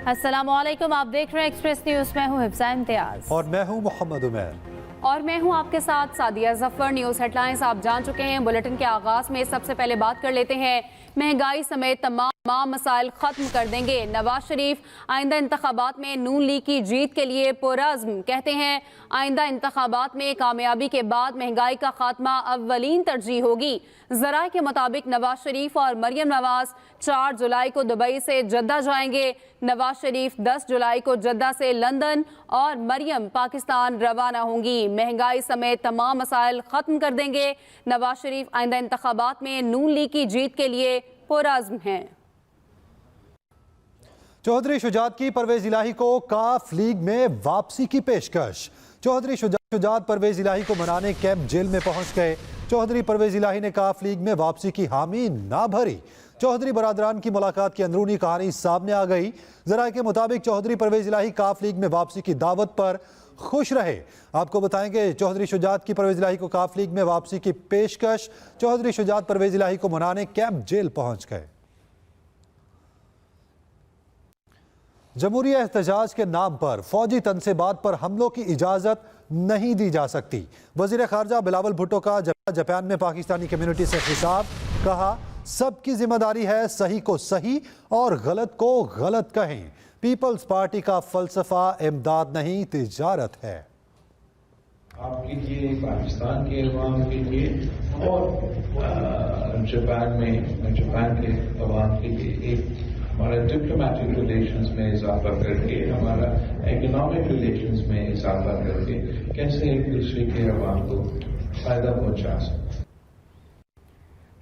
अस्सलाम वालेकुम, आप देख रहे हैं एक्सप्रेस न्यूज़। मैं हूं हिफ्सा इम्तियाज और मैं हूं मोहम्मद उमैर और मैं हूं आपके साथ सादिया जफर। न्यूज़ हेडलाइंस आप जान चुके हैं। बुलेटिन के आगाज में सबसे पहले बात कर लेते हैं। महंगाई समेत तमाम मसाइल खत्म कर देंगे। नवाज शरीफ आइंदा इंतखाबात में नून लीग की जीत के लिए पुरअज़्म। कहते हैं आइंदा इंतखाबात में कामयाबी के बाद महंगाई का खात्मा अव्वलीन तरजीह होगी। ज़राए के मुताबिक नवाज शरीफ और मरियम नवाज 4 जुलाई को दुबई से जद्दा जाएंगे। नवाज शरीफ 10 जुलाई को जद्दा से लंदन और मरियम पाकिस्तान रवाना होंगी। महंगाई समेत तमाम मसाइल खत्म कर देंगे। नवाज शरीफ आइंदा इंतखाबात में नून लीग की जीत के लिए पुरअज़्म हैं। चौधरी शुजात की परवेज इलाही को काफ लीग में वापसी की पेशकश। चौधरी शुजात परवेज इलाही को मनाने कैंप जेल में पहुंच गए। चौधरी परवेज इलाही ने काफ लीग में वापसी की हामी ना भरी। चौधरी बरादरान की मुलाकात की अंदरूनी कहानी सामने आ गई। जराए के मुताबिक चौधरी परवेज इलाही काफ लीग में वापसी की दावत पर खुश रहे। आपको बताएंगे चौधरी शुजात की परवेज इलाही को काफ लीग में वापसी की पेशकश। चौधरी शुजात परवेज इलाही को मनाने कैंप जेल पहुंच गए। जमहूरी एहतजाज के नाम पर फौजी तनसेबात पर हमलों की इजाजत नहीं दी जा सकती। वजीर खारजा बिलावल भुट्टो का जापान में पाकिस्तानी कम्युनिटी से खिताब। कहा सबकी जिम्मेदारी है सही को सही और गलत को गलत कहें। पीपल्स पार्टी का फलसफा इमदाद नहीं तिजारत है। आपके लिए, पाकिस्तान के अवाम के लिए और जापान के अवाम के लिए एक हमारा डिप्लोमेटिक रिलेशंस में इजाफा करके, हमारा इकोनॉमिक रिलेशंस में इजाफा करके कैसे एक दूसरे के अवाम को फायदा पहुंचा सकते।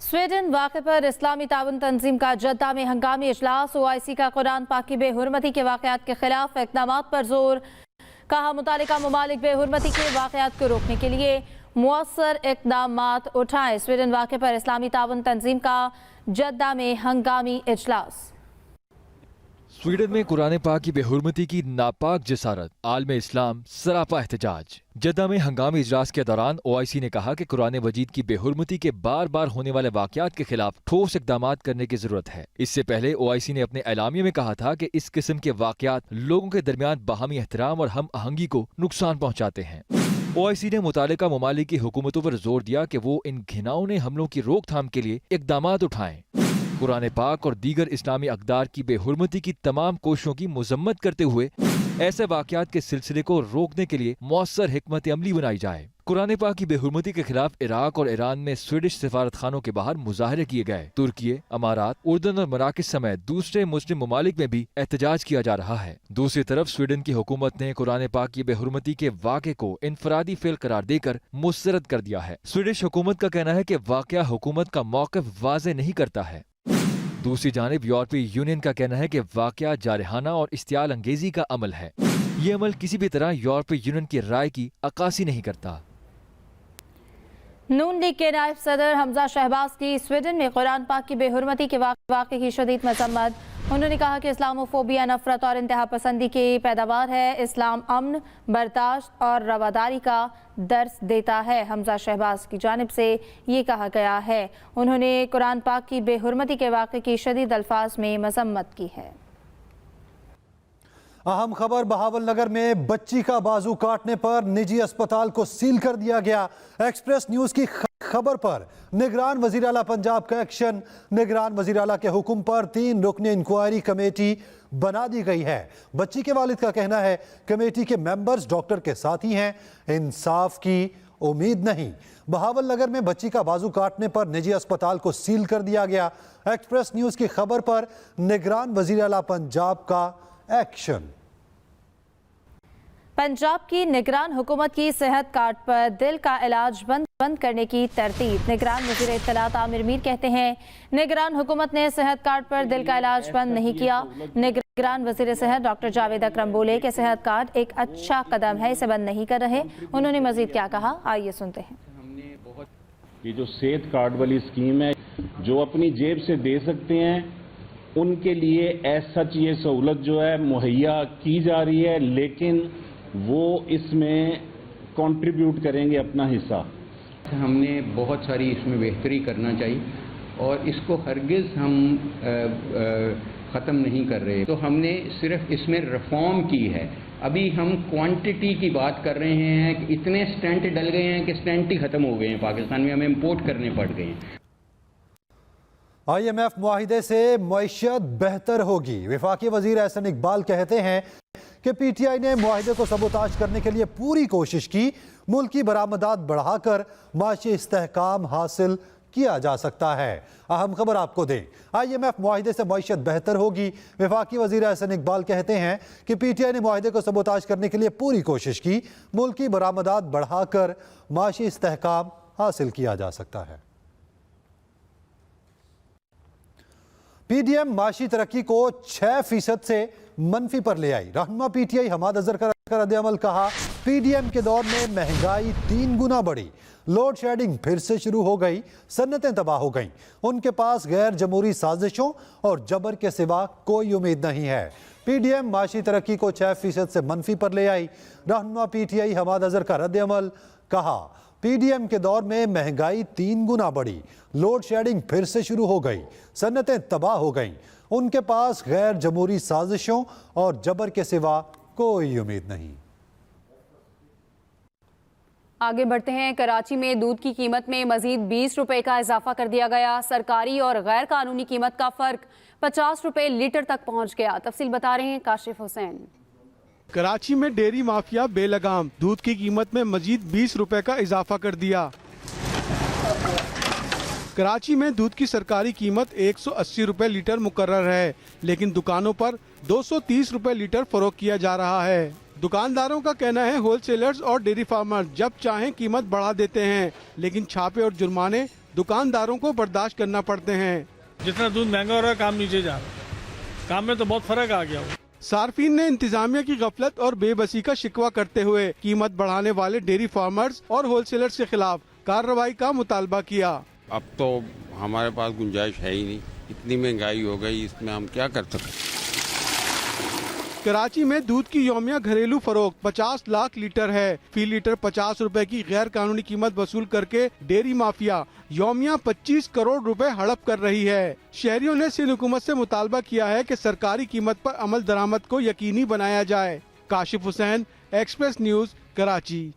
स्वीडन वाक़े पर इस्लामी ताउन तंजीम का जद्दा में हंगामी इजलास। OIC का कुरान पाक की बेहुरमती के वाक़यात के खिलाफ इक़दामात पर जोर। कहा मुतालिका ममालिक बेहुरमती के वाक़यात को रोकने के लिए मुअस्सर इक़दामात उठाएं। स्वीडन वाक़े पर इस्लामी ताउन तंजीम का जद्दा में हंगामी इजलास। स्वीडन में कुरान पाक की बेहुरमती की नापाक जसारत, आलमे इस्लाम सरापा एहतजाज। जद्दा में हंगामी इजलास के दौरान OIC ने कहा कि कुरान मजीद की बेहुरमती के बार बार होने वाले वाक़यात के खिलाफ ठोस इक़दामात करने की जरूरत है। इससे पहले OIC ने अपने एलामिया में कहा था कि इस किस्म के वाक़यात लोगों के दरमियान बाहमी एहतराम और हम आहंगी को नुकसान पहुँचाते हैं। OIC ने मुतालिका ममालिक की हुकूमतों पर जोर दिया कि वो इन घिनौने हमलों की रोकथाम के लिए इक़दामात उठाएं। कुरान पाक और दीगर इस्लामी अक़दार की बेहुरमती की तमाम कोशिशों की मजम्मत करते हुए ऐसे वाक़यात के सिलसिले को रोकने के लिए मौसर हिकमत अमली बनाई जाए। कुरान पाक की बेहुरमती के खिलाफ इराक और ईरान में स्वीडिश सिफारत खानों के बाहर मुजाहरे किए गए। तुर्की, अमारात, उर्दन और मराकश समेत दूसरे मुस्लिम ममालिक में भी एहतजाज किया जा रहा है। दूसरी तरफ स्वीडन की हुकूमत ने कुरान पाक की बेहुरमती के वाक़े को इनफरादी फेल करार देकर मुस्तरद कर दिया है। स्वीडिश हुकूमत का कहना है कि वाक़या हुकूमत का मौक़िफ़ वाज़े नहीं करता है। दूसरी जानिब यूरोपीय यूनियन का कहना है कि वाक़या जारहाना और इस्तियाल अंगेजी का अमल है। ये अमल किसी भी तरह यूरोपीय यूनियन की राय की अक्कासी नहीं करता। नून लीग के नायब सदर हमजा शहबाज की स्वीडन में कुरान पाक की बेहुरमती के वाक़े की शदीद मज़म्मत। उन्होंने कहा कि इस्लामोफोबिया नफरत और इंतहा पसंदी की पैदावार है। इस्लाम अमन, बर्दाश्त और रवादारी का दर्स देता है। हमजा शहबाज की जानिब से ये कहा गया है। उन्होंने कुरान पाक की बेहुरमती के वाक़े की शदीद अल्फाज में मज़म्मत की है। अहम खबर, बहावल नगर में बच्ची का बाजू काटने पर निजी अस्पताल को सील कर दिया गया। एक्सप्रेस न्यूज़ की खबर पर निगरान वज़ीर आला पंजाब का एक्शन। निगरान वज़ीर आला के हुक्म पर 3 रुकनी इंक्वायरी कमेटी बना दी गई है। बच्ची के वालिद का कहना है कमेटी के मेंबर्स डॉक्टर के साथ ही हैं, इंसाफ की उम्मीद नहीं। बहावल नगर में बच्ची का बाजू काटने पर निजी अस्पताल को सील कर दिया गया। एक्सप्रेस न्यूज़ की खबर पर निगरान वज़ीर आला पंजाब का एक्शन। पंजाब की निगरान हुकूमत की सेहत कार्ड पर दिल का इलाज बंद करने की तरतीब। निगरान वज़ीर इत्तलात आमिर मीर कहते हैं निगरान हुकूमत ने सेहत कार्ड पर दिल का इलाज बंद नहीं किया। निगरान वज़ीर सेहत डॉक्टर जावेद अकरम बोले कि सेहत कार्ड एक अच्छा कदम है, इसे बंद नहीं कर रहे। उन्होंने मजीद क्या कहा, आइए सुनते हैं। ये जो सेहत कार्ड वाली स्कीम है, जो अपनी जेब से दे सकते हैं उनके लिए एज सच ये सहूलत जो है मुहैया की जा रही है, लेकिन वो इसमें कंट्रीब्यूट करेंगे अपना हिस्सा। हमने बहुत सारी इसमें बेहतरी करना चाहिए और इसको हरगिज़ हम ختم نہیں کر رہے. تو ہم نے صرف اس میں ریفارم کی ہے. ابھی ہم کوانٹٹی کی بات کر رہے ہیں کہ اتنے اسٹینٹ ڈل گئے ہیں کہ اسٹینٹ ہی ختم ہو گئے ہیں پاکستان میں, ہمیں امپورٹ کرنے پڑ گئے ہیں. IMF معاہدے سے معیشت بہتر ہوگی. وفاقی وزیر احسن اقبال کہتے ہیں کہ PTI نے معاہدے کو سبوتاژ کرنے کے لیے پوری کوشش کی. ملکی برآمدات بڑھا کر معاشی استحکام حاصل کیا جا سکتا ہے. اہم خبر آپ کو دیں, IMF معاہدے سے معیشت بہتر ہوگی. وفاقی وزیر احسن اقبال کہتے ہیں کہ PTI نے معاہدے کو سبوتاژ کرنے کے لیے پوری کوشش کی. ملکی برآمدات بڑھا کر معاشی استحکام حاصل کیا جا سکتا ہے. PDM معاشی ترقی کو 6% سے منفی پر لے آئی. رہنما PTI حماد اظہر کا رد عمل, کہا PDM کے دور میں مہنگائی 3 گنا بڑھی. لوڈ شیڈنگ پھر سے شروع ہو گئی, صنعتیں تباہ ہو گئیں. ان کے پاس غیر جمہوری سازشوں اور جبر کے سوا کوئی امید نہیں ہے. PDM معاشی ترقی کو 6% سے منفی پر لے آئی. رہنما PTI حماد اظہر کا رد عمل, کہا PDM کے دور میں مہنگائی 3 گنا بڑھی. لوڈ شیڈنگ پھر سے شروع ہو گئی, صنعتیں تباہ ہو گئیں. ان کے پاس غیر جمہوری سازشوں اور جبر کے سوا کوئی امید نہیں. آگے بڑھتے ہیں. کراچی میں دودھ کی قیمت میں مزید 20 روپے کا اضافہ کر دیا گیا. سرکاری اور غیر قانونی قیمت کا فرق 50 روپے لیٹر تک پہنچ گیا. تفصیل بتا رہے ہیں کاشف حسین. کراچی میں ڈیری مافیا بے لگام, دودھ کی قیمت میں مزید 20 روپے کا اضافہ کر دیا. کراچی میں دودھ کی سرکاری قیمت 180 روپے لیٹر مقرر ہے, لیکن دکانوں پر 230 روپے لیٹر فروخت کیا جا رہا ہے. دکانداروں کا کہنا ہے ہول سیلرز اور ڈیری فارمر جب چاہیں قیمت بڑھا دیتے ہیں, لیکن چھاپے اور جرمانے دکانداروں کو برداشت کرنا پڑتے ہیں. جتنا دودھ مہنگا ہو رہا ہے کام نیچے جا رہا ہے, کام میں تو بہت فرق آ گیا. صارفین نے انتظامیہ کی غفلت اور بے بسی کا شکوہ کرتے ہوئے قیمت بڑھانے والے ڈیری فارمرز اور ہول سیلرز کے خلاف کارروائی کا مطالبہ کیا. اب تو ہمارے پاس گنجائش ہے ہی نہیں, اتنی مہنگائی ہو گئی, اس میں ہم کیا کر سکتے. کراچی میں دودھ کی یومیہ گھریلو فروخت 50 لاکھ لیٹر ہے. فی لیٹر 50 روپے کی غیر قانونی قیمت وصول کر کے ڈیری مافیا یومیہ 25 کروڑ روپے ہڑپ کر رہی ہے. شہریوں نے سندھ حکومت سے مطالبہ کیا ہے کہ سرکاری قیمت پر عمل درآمد کو یقینی بنایا جائے. کاشف حسین, ایکسپریس نیوز, کراچی.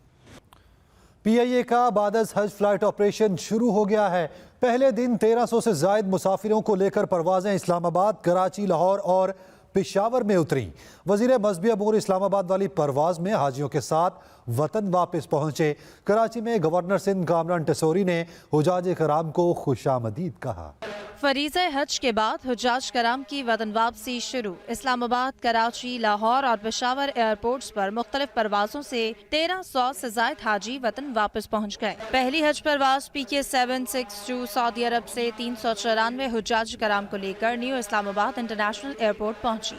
PIA کا بعد از حج فلائٹ آپریشن شروع ہو گیا ہے. پہلے دن 1300 سے زائد مسافروں کو لے کر پروازیں اسلام آباد, کراچی, لاہور اور پشاور میں اتریں. وزیر مذہبی امور اسلام آباد والی پرواز میں حاجیوں کے ساتھ وطن واپس پہنچے. کراچی میں گورنر سندھ کامران ٹیسوری نے حجاج کرام کو خوش آمدید کہا. فریضہ حج کے بعد حجاج کرام کی وطن واپسی شروع. اسلام آباد, کراچی, لاہور اور پشاور ایئرپورٹس پر مختلف پروازوں سے 1300 سے زائد حاجی وطن واپس پہنچ گئے. پہلی حج پرواز PK 762 سعودی عرب سے 394 حجاج کرام کو لے کر نیو اسلام آباد انٹرنیشنل ایئرپورٹ پہنچی.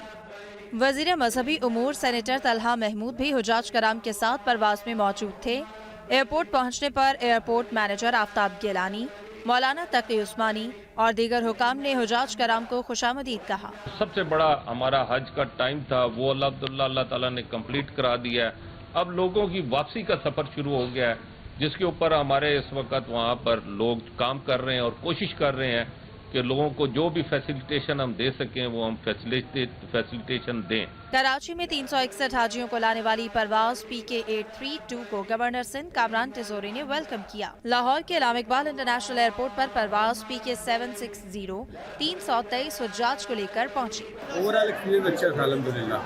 وزیر مذہبی امور سینیٹر طلحہ محمود بھی حجاج کرام کے ساتھ پرواز میں موجود تھے. ایئرپورٹ پہنچنے پر ایئرپورٹ مینیجر آفتاب گیلانی, مولانا تقی عثمانی اور دیگر حکام نے حجاج کرام کو خوش آمدید کہا. سب سے بڑا ہمارا حج کا ٹائم تھا وہ اللہ تعالیٰ نے کمپلیٹ کرا دیا ہے. اب لوگوں کی واپسی کا سفر شروع ہو گیا ہے, جس کے اوپر ہمارے اس وقت وہاں پر لوگ کام کر رہے ہیں اور کوشش کر رہے ہیں کہ لوگوں کو جو بھی فیسیلیٹیشن ہم دے سکیں وہ ہم فیسیلیٹیشن دیں. کراچی میں 361 حاجیوں کو لانے والی پرواز PK 832 کو گورنر سندھ کامران ٹیسوری نے ویلکم کیا. لاہور کے علامہ اقبال انٹرنیشنل ایئرپورٹ پر پرواز PK 760 323 حجاج کو لے کر پہنچی. اوورآل ایکسپیرینس اچھا تھا الحمدللہ.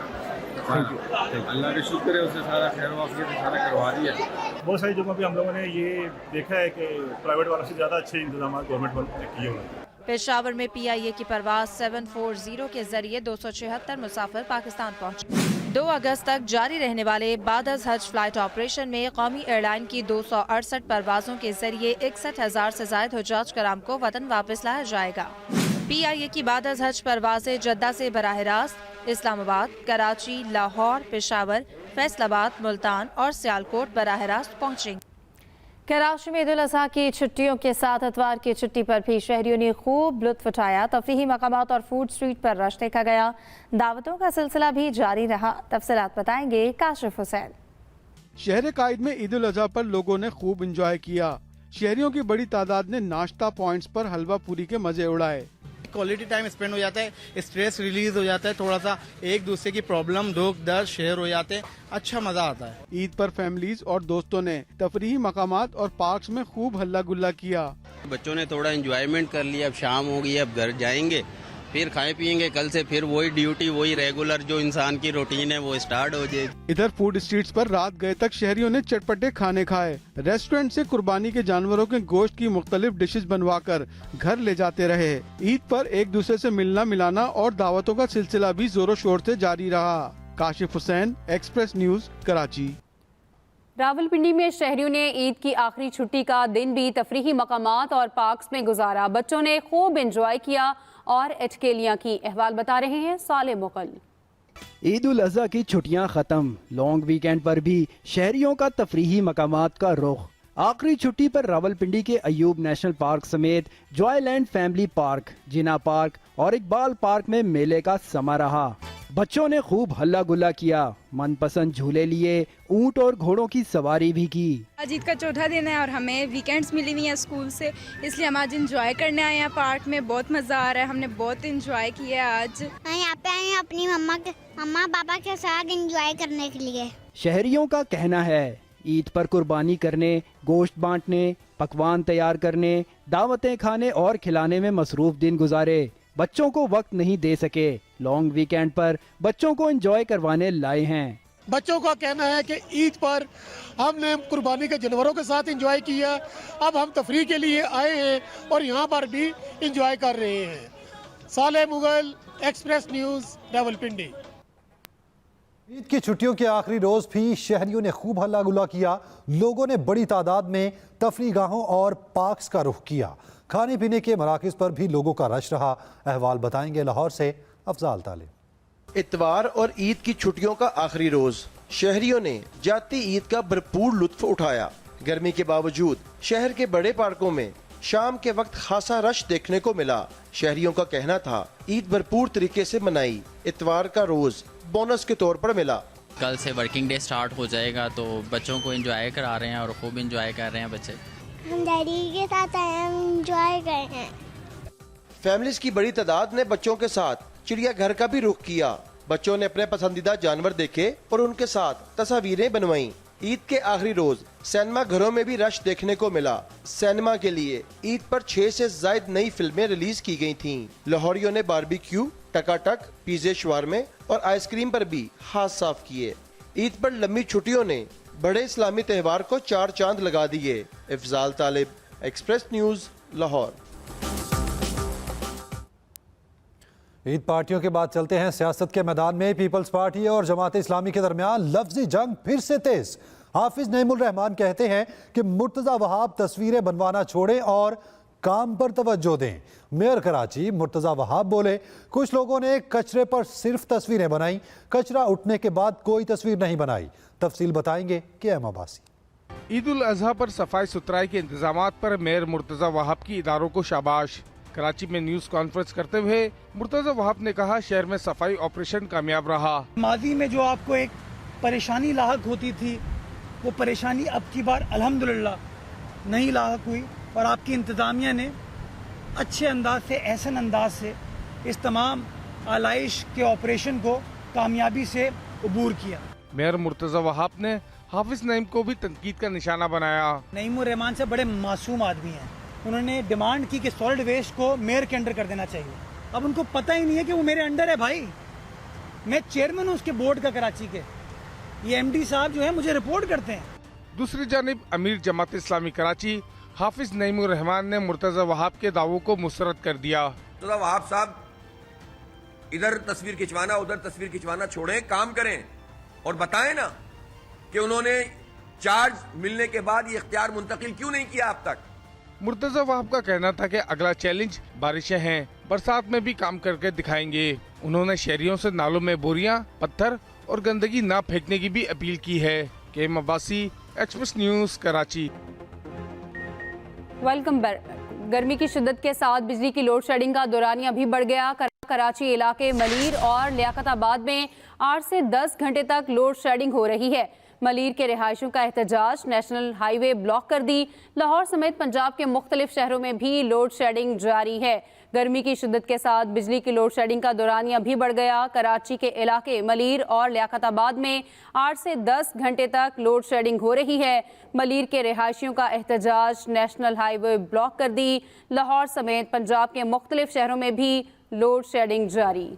اللہ کا شکر ہے, اس نے سارا خیر وافیت سارا کروا دیا. بہت ساری جگہوں پہ ہم لوگوں نے یہ دیکھا ہے کہ پرائیویٹ والوں سے زیادہ اچھے انتظامات گورنمنٹ نے کیے ہوئے ہیں. پشاور میں PIA کی پرواز 740 کے ذریعے 276 مسافر پاکستان پہنچے. 2 اگست تک جاری رہنے والے بعد از حج فلائٹ آپریشن میں قومی ایئر لائن کی 268 پروازوں کے ذریعے 61,000 سے زائد حجاج کرام کو وطن واپس لایا جائے گا. PIA کی بعد از حج پروازیں جدہ سے براہ راست اسلام آباد, کراچی, لاہور, پشاور, فیصل آباد, ملتان اور سیالکوٹ براہ راست پہنچیں. کراچی میں عید الاضحیٰ کی چھٹیوں کے ساتھ اتوار کی چھٹی پر بھی شہریوں نے خوب لطف اٹھایا. تفریحی مقامات اور فوڈ اسٹریٹ پر رش دیکھا گیا. دعوتوں کا سلسلہ بھی جاری رہا. تفصیلات بتائیں گے کاشف حسین. شہر قائد میں عید الاضحیٰ پر لوگوں نے خوب انجوائے کیا. شہریوں کی بڑی تعداد نے ناشتہ پوائنٹس پر حلوہ پوری کے مزے اڑائے. क्वालिटी टाइम स्पेंड हो जाता है, स्ट्रेस रिलीज हो जाता है, थोड़ा सा एक दूसरे की प्रॉब्लम दुख दर्द शेयर हो जाते हैं, अच्छा मजा आता है। ईद पर फैमिलीज और दोस्तों ने तफरीही मकामात और पार्क्स में खूब हल्ला गुल्ला किया। बच्चों ने थोड़ा एंजॉयमेंट कर लिया, अब शाम हो गई, अब घर जाएंगे, फिर खाएं पिएंगे, कल से फिर वही ड्यूटी, वही रेगुलर जो इंसान की रूटीन है वो स्टार्ट हो जाएगी। इधर फूड स्ट्रीट्स पर रात गए तक शहरियों ने चटपटे खाने खाए। रेस्टोरेंट से कुर्बानी के जानवरों के गोश्त की मुख्तलिफ डिशेज बनवाकर घर ले जाते रहे। ईद पर एक दूसरे से मिलना मिलाना और दावतों का सिलसिला भी जोरों शोर से जारी रहा। Kashif Hussain, express news, Karachi. रावलपिंडी में शहरियों ने ईद की आखिरी छुट्टी का दिन भी तफरीही मकामात और पार्क्स में गुजारा। बच्चों ने खूब एंजॉय किया और अटकेलियां की। अहवाल बता रहे हैं साले मुगल। ईद उल अज़हा की छुट्टियां खत्म, लॉन्ग वीकेंड पर भी शहरियों का तफरीही मकामात का रुख। आखिरी छुट्टी पर रावलपिंडी के अयूब नेशनल पार्क समेत जॉयलैंड फैमिली पार्क, जिना पार्क और इकबाल पार्क में मेले का समा रहा। बच्चों ने खूब हल्ला गुल्ला किया, मनपसंद झूले लिए, ऊंट और घोड़ों की सवारी भी की। आज ईद का चौथा दिन है और हमें वीकेंड्स मिली हुई है स्कूल से, इसलिए हम आज एंजॉय करने आए हैं पार्क में। बहुत मजा आ रहा है, हमने बहुत एंजॉय किया आज। यहाँ पे आए हैं अपनी मम्मा पापा के साथ एंजॉय करने के लिए। शहरियों का कहना है ईद पर कुर्बानी करने, गोश्त बांटने, पकवान तैयार करने, दावतें खाने और खिलाने में मसरूफ दिन गुजारे। बच्चों को वक्त नहीं दे सके, लॉन्ग वीकेंड पर बच्चों को एंजॉय करवाने लाए हैं। बच्चों का कहना है कि ईद पर हमने कुर्बानी के जानवरों के साथ एंजॉय किया, अब हम तफरीह के लिए आए हैं और यहाँ पर भी एंजॉय कर रहे हैं। साले मुगल, एक्सप्रेस न्यूज़, रावलपिंडी। ईद की छुट्टियों के आखिरी रोज भी शहरियों ने खूब हल्ला गुल्ला किया। लोगों ने बड़ी तादाद में तफरीह गाहों और पार्क्स का रुख किया। खाने पीने के मराकज़ पर भी लोगों का रश रहा। अहवाल बताएंगे लाहौर से अफजाल तालिब। इतवार और ईद की छुट्टियों का आखिरी रोज शहरियों ने जाती ईद का भरपूर लुत्फ उठाया। गर्मी के बावजूद शहर के बड़े पार्कों में शाम के वक्त खासा रश देखने को मिला। शहरियों का कहना था ईद भरपूर तरीके से मनाई। इतवार का रोज बोनस के तौर पर मिला। कल से वर्किंग डे स्टार्ट हो जाएगा तो बच्चों को एंजॉय करा रहे हैं और खूब एंजॉय कर रहे हैं बच्चे। हम डैडी के साथ आए हैं, हम एंजॉय कर रहे हैं। फैमिलीज की बड़ी तादाद ने बच्चों के साथ चिड़ियाघर का भी रुख किया। बच्चों ने अपने पसंदीदा जानवर देखे और उनके साथ तस्वीरें बनवाईं। ईद के आखिरी रोज सिनेमा घरों में भी रश देखने को मिला। सिनेमा के लिए ईद पर 6 से ज्यादा नई फिल्में रिलीज की गई थीं। लाहौरियों ने बारबेक्यू, टकाटक, पिज़्ज़े, शवारमे और आइसक्रीम पर भी हाथ साफ किए। ईद पर लंबी छुट्टियों ने बड़े इस्लामी त्योहार को 4 चांद लगा दिए। इफजाल तालिब, एक्सप्रेस न्यूज, लाहौर। ईद पार्टियों के बाद चलते हैं सियासत के मैदान में। पीपल्स पार्टी और जमात इस्लामी के दरमियान लफ्जी जंग फिर से तेज। हाफिज नईमुल रहमान कहते हैं कि मुर्तजा वहाब तस्वीरें बनवाना छोड़ें और काम पर तवज्जो दें। मेयर कराची मुर्तजा वहाब बोले, कुछ लोगों ने कचरे पर सिर्फ तस्वीरें बनाई, कचरा उठने के बाद कोई तस्वीर नहीं बनाई। तफसील बताएंगे के.एम. अब्बासी। ईद उल अजहा पर सफाई सुथराई के इंतजामात पर मेयर मुर्तजा वहाब की इदारों को शाबाश। कराची में न्यूज कॉन्फ्रेंस करते हुए मुर्तजा वहाब ने कहा शहर में सफाई ऑपरेशन कामयाब रहा। माजी में जो आपको एक परेशानी लाहक होती थी वो परेशानी अब की बार अल्हम्दुलिल्लाह नहीं लाहक हुई और आपकी इंतजामिया ने अच्छे अंदाज से, एहसन अंदाज से इस तमाम आलाइश के ऑपरेशन को कामयाबी से अबूर किया। मेयर मुर्तजा वहाब ने हाफिज नईम को भी तनकीद का निशाना बनाया। नईमुर रहमान से बड़े मासूम आदमी हैं। उन्होंने डिमांड की कि सॉलिड वेस्ट को मेयर के अंडर कर देना चाहिए। अब उनको पता ही नहीं है कि वो मेरे अंडर है। भाई मैं चेयरमैन हूँ उसके बोर्ड का कराची के, ये एमडी साहब जो है मुझे रिपोर्ट करते हैं। दूसरी जानिब अमीर जमात इस्लामी कराची हाफिज नईमुर रहमान ने मुर्तजा वहाब के दावों को मुस्तरद कर दिया। मुर्तजा वहाब साहब इधर तस्वीर खिंचवाना उधर तस्वीर खिंचवाना छोड़ें, काम करें और बताएं ना कि उन्होंने चार्ज मिलने के बाद ये इख्तियार मुंतकिल क्यों नहीं किया अब तक। मुर्तजा वहाब का कहना था कि अगला चैलेंज बारिशें हैं, बरसात में भी काम करके दिखाएंगे। उन्होंने शहरियों से नालों में बोरियां, पत्थर और गंदगी ना फेंकने की भी अपील की है। KM. Abbasi, express news, Karachi. Welcome back. गर्मी की शिद्दत के साथ बिजली की लोड शेडिंग का दौरानिया भी बढ़ गया। कराची इलाके मलीर और लियाकताबाद में 8 से 10 घंटे तक लोड शेडिंग हो रही है। मलीर के रिहायशियों का एहतजाज, नेशनल हाईवे ब्लॉक कर दी। लाहौर समेत पंजाब के मुख्तलिफ शहरों में भी लोड शेडिंग जारी है। गर्मी की शिद्दत के साथ बिजली की लोड शेडिंग का दौरानिया भी बढ़ गया। कराची के इलाके मलीर और लियाकताबाद में 8 से 10 घंटे तक लोड शेडिंग हो रही है। मलीर के रिहायशियों का एहतजाज, नेशनल हाईवे ब्लॉक कर दी। लाहौर समेत पंजाब के मुख्तलिफ शहरों में भी लोड शेडिंग जारी।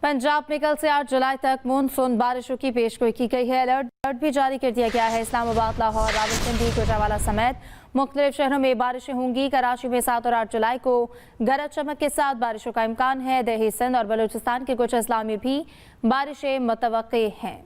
पंजाब में कल से 8 जुलाई तक मानसून बारिशों की पेशगोई की गई है। अलर्ट भी जारी कर दिया गया है। इस्लामाबाद, लाहौर, रावलपिंडी, कोटावाला समेत मुख्तलिफ शहरों में बारिशें होंगी। कराची में 7 और 8 जुलाई को गरज चमक के साथ बारिशों का इम्कान है। दही, सिंध और बलूचिस्तान के कुछ अजला में भी बारिशें मुतवक्के हैं।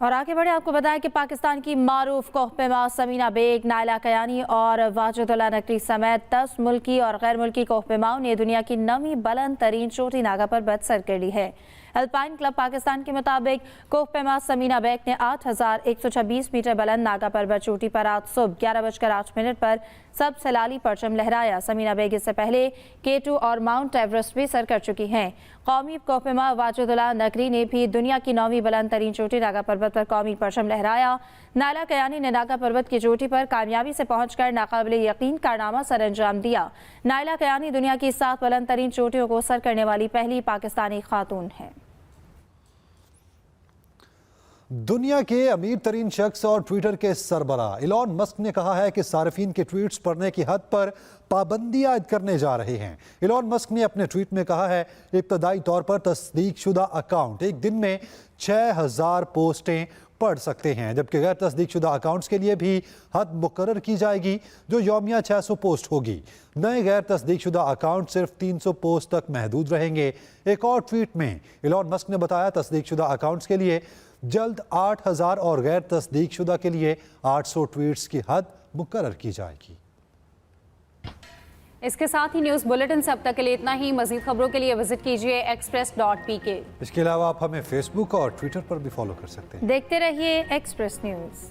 और आगे बढ़े, आपको बताएं कि पाकिस्तान की मारूफ कोहपेमा समीना बेग, नायला कयानी और वाजिदुल्लाह नकवी समेत 10 मुल्की और गैर मुल्की कोहपेमाओं ने दुनिया की 9वीं बुलंद तरीन चोटी नागा परबत सर कर ली है। अल्पाइन क्लब पाकिस्तान के मुताबिक कोहपेमा समीना बेग ने 8126 मीटर बुलंद नागा परबत चोटी पर आज सुबह 11:08 पर सबसे लाली परचम लहराया। समीना बेग इससे पहले K2 और माउंट एवरेस्ट भी सर कर चुकी हैं। कौमी कोहपेमा वाजिदुल्लाह नकवी ने भी दुनिया की 9वीं बुलंद तरीन चोटी नागा पर्वत पर कौमी परचम लहराया। नायला कयानी ने नागा पर्वत की चोटी पर कामयाबी से पहुंचकर नाकाबिले यकीन कारनामा सर अंजाम दिया। नायला कयानी दुनिया की 7 बुलंद तरीन चोटियों को सर करने वाली पहली पाकिस्तानी खातून है। दुनिया के अमीर तरीन शख्स और ट्विटर के सरबराह इलॉन मस्क ने कहा है कि सार्फिन के ट्वीट्स पढ़ने की हद पर पाबंदी आयद करने जा रहे हैं। इलॉन मस्क ने अपने ट्वीट में कहा है, इब्तदाई तौर पर तस्दीक शुदा अकाउंट एक दिन में 6000 पोस्टें पढ़ सकते हैं, जबकि गैर तस्दीक शुदा अकाउंट्स के लिए भी हद मुकर्रर की जाएगी जो यौमिया 600 पोस्ट होगी। नए गैर तस्दीक शुदा अकाउंट सिर्फ 300 पोस्ट तक महदूद रहेंगे। एक और ट्वीट में इलॉन मस्क ने बताया, तस्दीक शुदा अकाउंट्स के लिए जल्द 8000 और गैर तस्दीक शुदा के लिए 800 ट्वीट्स की हद मुकर्रर की जाएगी। इसके साथ ही न्यूज़ बुलेटिन से अब तक के लिए इतना ही। मज़ीद खबरों के लिए विजिट कीजिए express.pk। इसके अलावा आप हमें फेसबुक और ट्विटर पर भी फॉलो कर सकते हैं। देखते रहिए एक्सप्रेस न्यूज़।